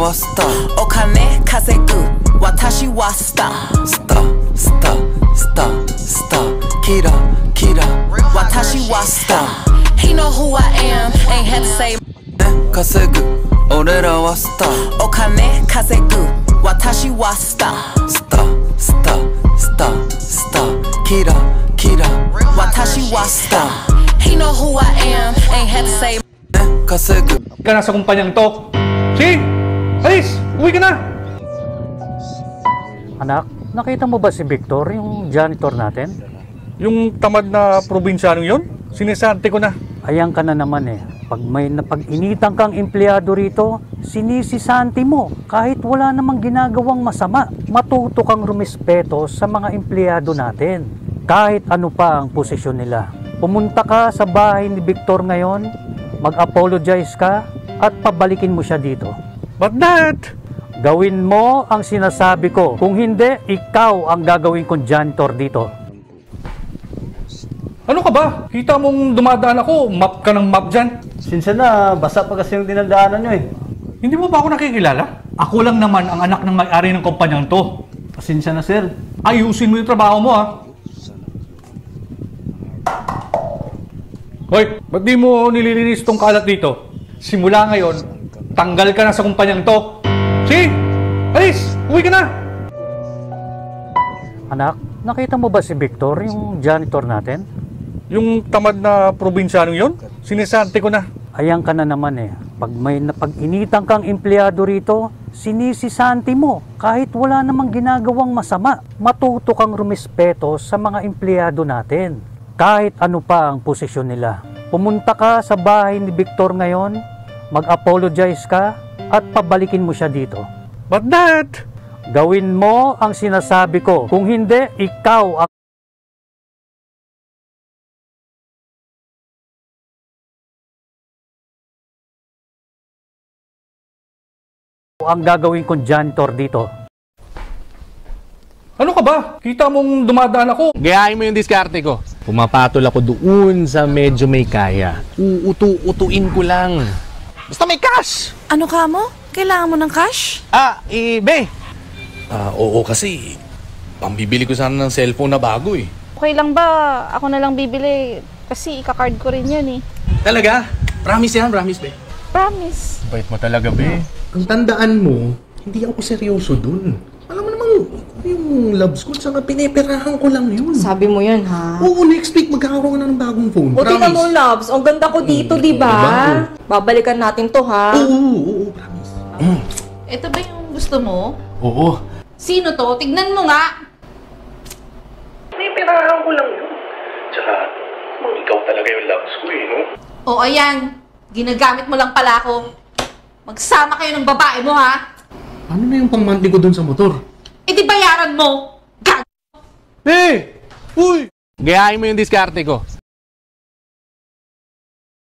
はスターお金稼ぐ私はスタースタースタースタースターキラキラ私はスター He know who I am ain't had to say 稼ぐ俺らはスターお金稼ぐ私はスタースタースタースタースターキラキラ私はスター He know who I am ain't had to say 稼ぐka na sa kumpanyang to. Si! Alis! Uwi ka na! Anak, nakita mo ba si Victor, yung janitor natin? Yung tamad na probinsyanong yun? Sinisante ko na. Ayan ka na naman eh. Pag may napag-initan kang empleyado rito, sinisisanti mo kahit wala namang ginagawang masama. Matuto kang rumispeto sa mga empleyado natin. Kahit ano pa ang posisyon nila. Pumunta ka sa bahay ni Victor ngayon, mag-apologize ka at pabalikin mo siya dito. But Dad! Gawin mo ang sinasabi ko. Kung hindi, ikaw ang gagawin kong janitor dito. Ano ka ba? Kita mong dumadaan ako, map ka ng map dyan. Sinsa na, basa pa kasi yung dinadaanan nyo eh. Hindi mo ba ako nakikilala? Ako lang naman ang anak ng may-ari ng kumpanyang to. Pasensya na sir. Ayusin mo yung trabaho mo ha. Hoy, ba't di mo nililinis tong kalat dito? Simula ngayon, tanggal ka na sa kumpanyang to. Si! Alis! Uwi ka na! Anak, nakita mo ba si Victor, yung janitor natin? Yung tamad na probinsyanong yun? Sinisante ko na. Ayan ka na naman eh. Pag may napag-initan kang empleyado rito, sinisisanti mo kahit wala namang ginagawang masama. Matuto kang rumispeto sa mga empleyado natin. Kahit ano pa ang posisyon nila. Pumunta ka sa bahay ni Victor ngayon, mag-apologize ka at pabalikin mo siya dito. But Dad! Gawin mo ang sinasabi ko. Kung hindi, ikaw ang gagawin kong janitor dito. Ano ka ba? Kita mong dumadaan ako. Gayahin mo yung diskarte ko. Pumapatol ako doon sa medyo may kaya. Uutu-utuin ko lang. Basta may cash! Ano ka mo? Kailangan mo ng cash? Be! Oo kasi. Pambibili ko sana ng cellphone na bago eh. Okay lang ba? Ako na lang bibili. Kasi ika-card ko rin yan eh. Talaga? Promise yan, promise, be. Promise. Bait mo talaga, be. Ang tandaan mo, hindi ako seryoso dun. Alam mo namang, yung love school, saka pineperahan ko lang yun. Sabi mo yun, ha? Oo, next week magkakaroon ka na ng bagong phone. O, tingnan mo, loves. Ang ganda ko dito, di ba? Babalikan natin to, ha? Oo, promise. Ito ba yung gusto mo? Oo. Sino to? Tignan mo nga! Pineperahan ko lang yun. Tsaka, ikaw talaga yung loves ko eh, no? O, ayan. Ginagamit mo lang pala ako. Magsama kayo ng babae mo, ha? Ano na yung pang-monthly ko dun sa motor? E di bayaran mo! Gag! Hey! Uy! Gayahin mo yung diskarte ko.